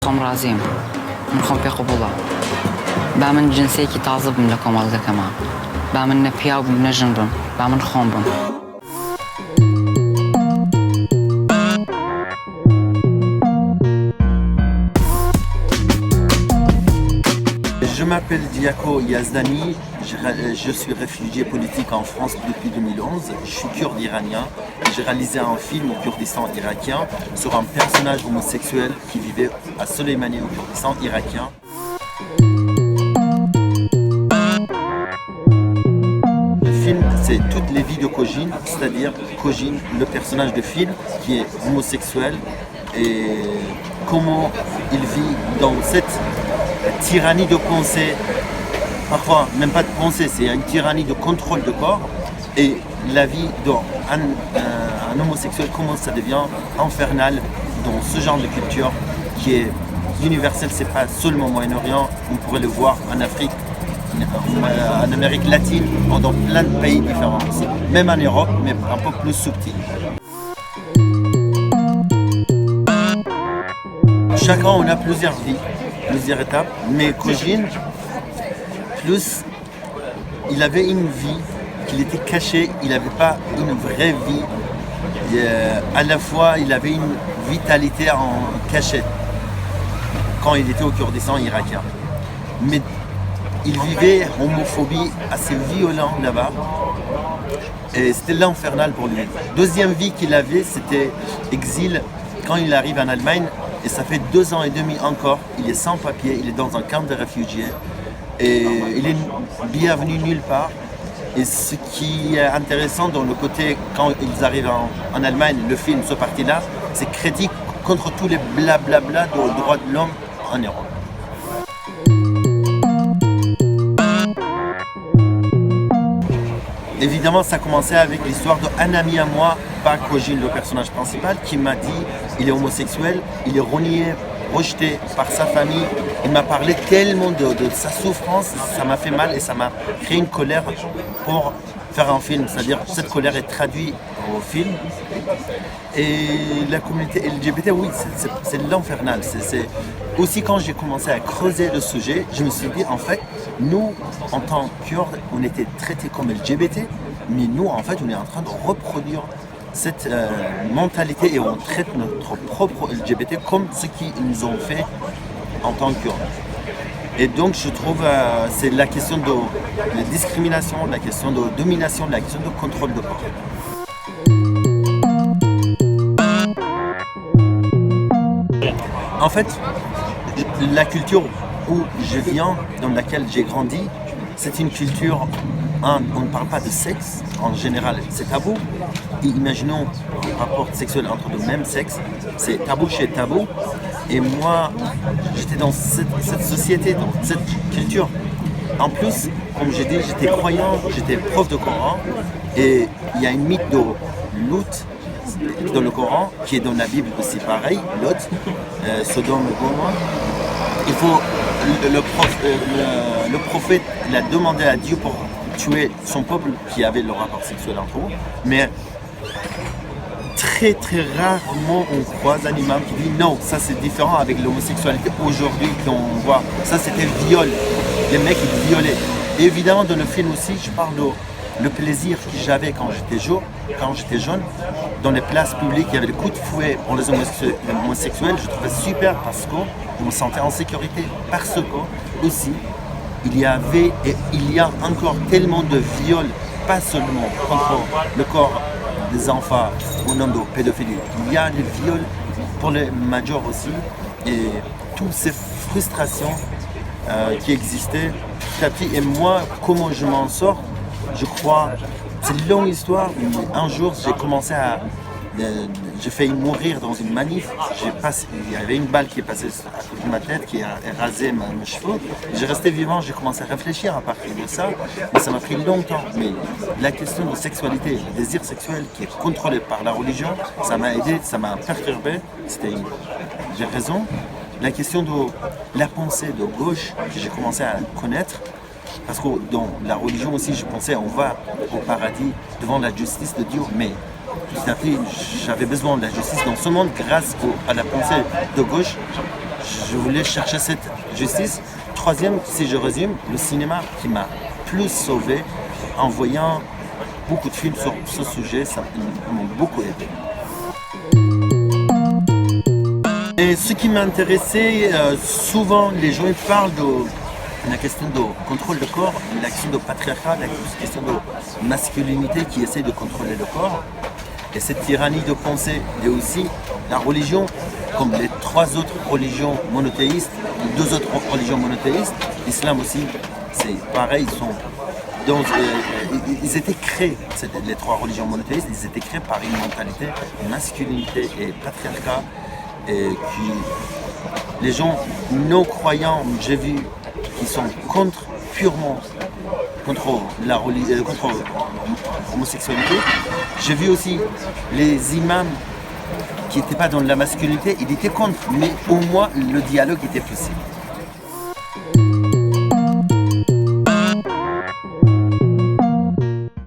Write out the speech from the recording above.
خم راضيم من خم في قبولة بعمل جنسية كي تعذب من لكم والله كمان بعمل نبيا وبن جنبن بعمل خمبن. Je m'appelle Diako Yazdani, je suis réfugié politique en France depuis 2011. Je suis kurde iranien. J'ai réalisé un film au Kurdistan irakien sur un personnage homosexuel qui vivait à Soleimani au Kurdistan irakien. Le film, c'est toutes les vies de Kojin, c'est-à-dire Kojin, le personnage de film qui est homosexuel et comment il vit dans cette tyrannie de pensée, parfois même pas de pensée, c'est une tyrannie de contrôle de corps et la vie d'un homosexuel, comment ça devient infernal dans ce genre de culture qui est universelle, c'est pas seulement au Moyen-Orient, on pourrait le voir en Afrique, en Amérique latine, dans plein de pays différents aussi, même en Europe, mais un peu plus subtil. Chacun on a plusieurs vies, plusieurs étapes, mais Kojin, plus il avait une vie qu'il était caché, il n'avait pas une vraie vie. À la fois, il avait une vitalité en cachette quand il était au Kurdistan irakien. Mais il vivait une homophobie assez violente là-bas. Et c'était l'infernal pour lui. Deuxième vie qu'il avait, c'était exil quand il arrive en Allemagne. Et ça fait 2 ans et demi encore, il est sans papier, il est dans un camp de réfugiés. Et il est bienvenu nulle part. Et ce qui est intéressant dans le côté, quand ils arrivent en Allemagne, le film, ce parti-là, c'est critique contre tous les blablabla des droits de l'homme en Europe. Évidemment, ça a commencé avec l'histoire d'un ami à moi, pas Kojin, le personnage principal, qui m'a dit il est homosexuel, il est renié, rejeté par sa famille. Il m'a parlé tellement de sa souffrance, ça m'a fait mal et ça m'a créé une colère pour faire un film. C'est-à-dire cette colère est traduite au film. Et la communauté LGBT, oui, c'est l'infernal. C'est aussi quand j'ai commencé à creuser le sujet, je me suis dit en fait, nous, en tant que Kurdes, on était traités comme LGBT, mais nous, en fait, on est en train de reproduire cette mentalité et on traite notre propre LGBT comme ce qu'ils nous ont fait en tant que Kurdes. Et donc je trouve c'est la question de la discrimination, la question de domination, la question de contrôle de corps. En fait, la culture où je viens, dans laquelle j'ai grandi, c'est une culture, on ne parle pas de sexe, en général c'est tabou. Et imaginons un rapport sexuel entre le même sexe, c'est tabou chez tabou. Et moi, j'étais dans cette société, dans cette culture. En plus, comme j'ai dit, j'étais croyant, j'étais prof de Coran. Et il y a une mythe de Lot dans le Coran, qui est dans la Bible aussi pareil, Lot, Sodome et Gomorrhe. Il faut, le prophète il a demandé à Dieu pour tuer son peuple qui avait le rapport sexuel entre eux. Mais très très rarement on croise un imam qui dit non, ça c'est différent avec l'homosexualité aujourd'hui qu'on voit. Ça c'était viol, les mecs ils violaient. Et évidemment dans le film aussi je parle de le plaisir que j'avais quand j'étais jeune, dans les places publiques, il y avait le coup de fouet pour les homosexuels, je trouvais super parce que je me sentais en sécurité. Parce que aussi, il y avait et il y a encore tellement de viols, pas seulement contre le corps des enfants au nom de pédophilie, il y a des viols pour les majeurs aussi et toutes ces frustrations qui existaient petit à petit. Et moi, comment je m'en sors? Je crois, c'est une longue histoire. Un jour, j'ai commencé j'ai failli mourir dans une manif. Il y avait une balle qui est passée à côté de ma tête, qui a rasé mes cheveux. J'ai resté vivant, j'ai commencé à réfléchir à partir de ça. Mais ça m'a pris longtemps. Mais la question de sexualité, le désir sexuel qui est contrôlé par la religion, ça m'a aidé, ça m'a perturbé. J'ai raison. La question de la pensée de gauche que j'ai commencé à connaître. Parce que dans la religion aussi, je pensais on va au paradis devant la justice de Dieu, mais petit à petit, j'avais besoin de la justice dans ce monde grâce à la pensée de gauche. je voulais chercher cette justice. Troisième, si je résume, le cinéma qui m'a plus sauvé en voyant beaucoup de films sur ce sujet, ça m'a beaucoup aidé. Et ce qui m'a intéressé, souvent les gens ils parlent de la question de contrôle du corps, la question de patriarcat, la question de masculinité qui essaie de contrôler le corps. Et cette tyrannie de pensée, et aussi la religion, comme les trois autres religions monothéistes, les deux autres religions monothéistes, l'islam aussi, c'est pareil, ils étaient créés, les trois religions monothéistes, ils étaient créés par une mentalité, une masculinité et patriarcat, et qui, les gens non croyants, j'ai vu, qui sont purement contre l'homosexualité. J'ai vu aussi les imams qui n'étaient pas dans la masculinité, ils étaient contre, mais au moins le dialogue était possible.